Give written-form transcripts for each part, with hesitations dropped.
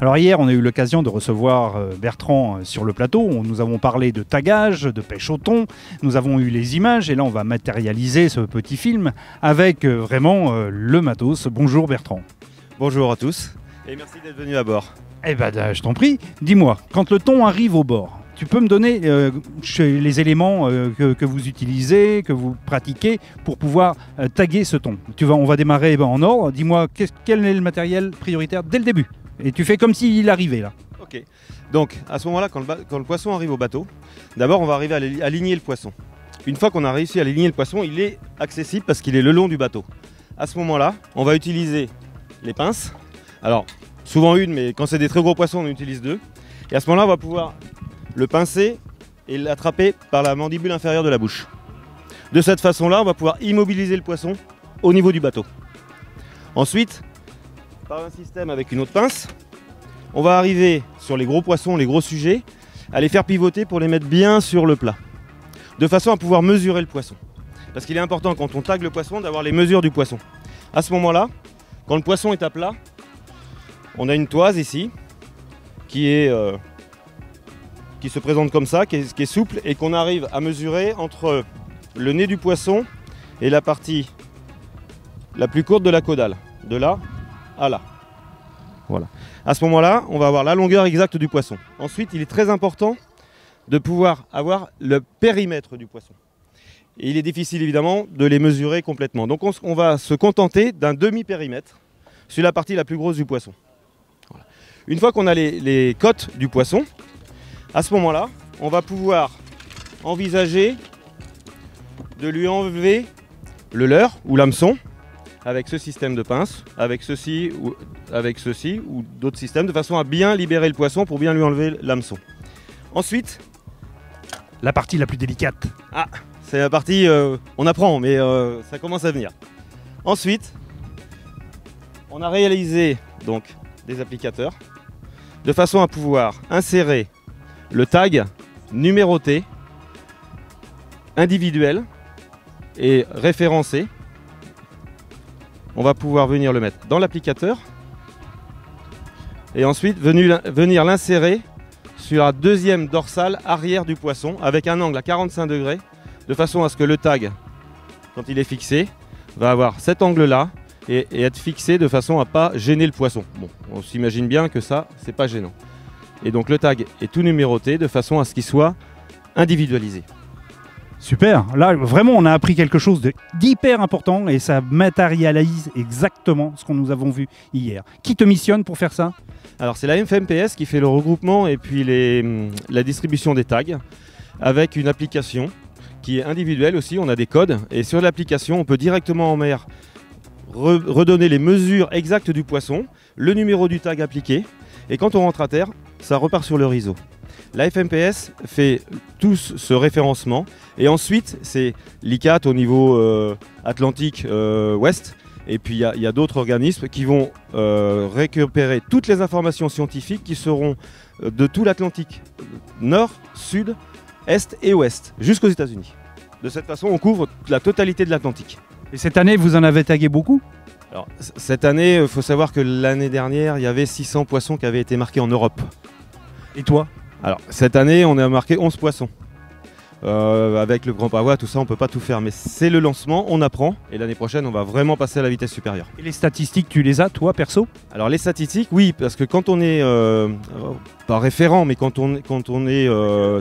Alors hier, on a eu l'occasion de recevoir Bertrand sur le plateau. Nous avons parlé de tagage, de pêche au thon. Nous avons eu les images et là, on va matérialiser ce petit film avec vraiment le matos. Bonjour Bertrand. Bonjour à tous et merci d'être venu à bord. Eh ben, je t'en prie. Dis-moi, quand le thon arrive au bord, tu peux me donner les éléments que vous utilisez, que vous pratiquez pour pouvoir taguer ce thon. On va démarrer en ordre. Dis-moi, quel est le matériel prioritaire dès le début? Et tu fais comme s'il arrivait là. Ok. Donc à ce moment-là, quand le poisson arrive au bateau, d'abord on va arriver à aligner le poisson. Une fois qu'on a réussi à aligner le poisson, il est accessible parce qu'il est le long du bateau. À ce moment-là, on va utiliser les pinces. Alors, souvent une, mais quand c'est des très gros poissons, on utilise deux. Et à ce moment-là, on va pouvoir le pincer et l'attraper par la mandibule inférieure de la bouche. De cette façon-là, on va pouvoir immobiliser le poisson au niveau du bateau. Ensuite, par un système avec une autre pince, on va arriver sur les gros poissons, les gros sujets, à les faire pivoter pour les mettre bien sur le plat, de façon à pouvoir mesurer le poisson. Parce qu'il est important quand on tague le poisson d'avoir les mesures du poisson. À ce moment-là, quand le poisson est à plat, on a une toise ici qui se présente comme ça, qui est souple et qu'on arrive à mesurer entre le nez du poisson et la partie la plus courte de la caudale, de là à là. Voilà. À ce moment-là, on va avoir la longueur exacte du poisson. Ensuite, il est très important de pouvoir avoir le périmètre du poisson. Et il est difficile évidemment de les mesurer complètement. Donc on va se contenter d'un demi-périmètre sur la partie la plus grosse du poisson. Voilà. Une fois qu'on a les côtes du poisson, à ce moment-là, on va pouvoir envisager de lui enlever le leurre ou l'hameçon avec ce système de pince, avec ceci ou d'autres systèmes, de façon à bien libérer le poisson pour bien lui enlever l'hameçon. Ensuite, la partie la plus délicate. Ah, c'est la partie, on apprend, mais ça commence à venir. Ensuite, on a réalisé donc des applicateurs, de façon à pouvoir insérer le tag numéroté, individuel et référencé. On va pouvoir venir le mettre dans l'applicateur et ensuite venir l'insérer sur la deuxième dorsale arrière du poisson avec un angle à 45 degrés de façon à ce que le tag, quand il est fixé, va avoir cet angle-là et être fixé de façon à ne pas gêner le poisson. Bon, on s'imagine bien que ça, c'est pas gênant. Et donc le tag est tout numéroté de façon à ce qu'il soit individualisé. Super, là vraiment on a appris quelque chose d'hyper important et ça matérialise exactement ce que nous avons vu hier. Qui te missionne pour faire ça? Alors c'est la FMPS qui fait le regroupement et puis la distribution des tags avec une application qui est individuelle aussi, on a des codes et sur l'application on peut directement en mer redonner les mesures exactes du poisson, le numéro du tag appliqué et quand on rentre à terre, ça repart sur le réseau. La FMPS fait tout ce référencement et ensuite c'est l'ICAT au niveau Atlantique Ouest et puis il y a d'autres organismes qui vont récupérer toutes les informations scientifiques qui seront de tout l'Atlantique Nord, Sud, Est et Ouest jusqu'aux États-Unis. De cette façon on couvre la totalité de l'Atlantique. Et cette année vous en avez tagué beaucoup? Alors, cette année, il faut savoir que l'année dernière il y avait 600 poissons qui avaient été marqués en Europe. Et toi? Alors, cette année, on a marqué 11 poissons. Avec le grand pavois, tout ça, on ne peut pas tout faire. Mais c'est le lancement, on apprend. Et l'année prochaine, on va vraiment passer à la vitesse supérieure. Et les statistiques, tu les as, toi, perso? Alors, les statistiques, oui. Parce que quand on est, pas référent, mais quand on est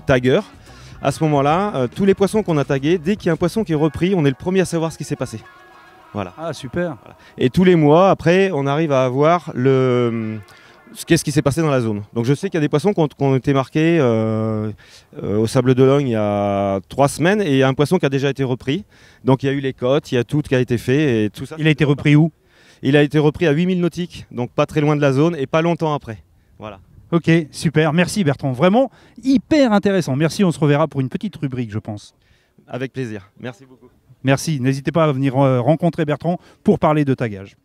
tagueur, à ce moment-là, tous les poissons qu'on a tagués, dès qu'il y a un poisson qui est repris, on est le premier à savoir ce qui s'est passé. Voilà. Ah, super. Voilà. Et tous les mois, après, on arrive à avoir qu'est-ce qui s'est passé dans la zone. Donc je sais qu'il y a des poissons qui ont été marqués au Sable d'Olonne il y a 3 semaines et il y a un poisson qui a déjà été repris. Donc il y a eu les cotes, il y a tout qui a été fait et tout ça. Il a été repris où? Il a été repris à 8000 nautiques, donc pas très loin de la zone et pas longtemps après. Voilà. Ok, super. Merci Bertrand. Vraiment hyper intéressant. Merci, on se reverra pour une petite rubrique, je pense. Avec plaisir. Merci beaucoup. Merci. N'hésitez pas à venir rencontrer Bertrand pour parler de tagage.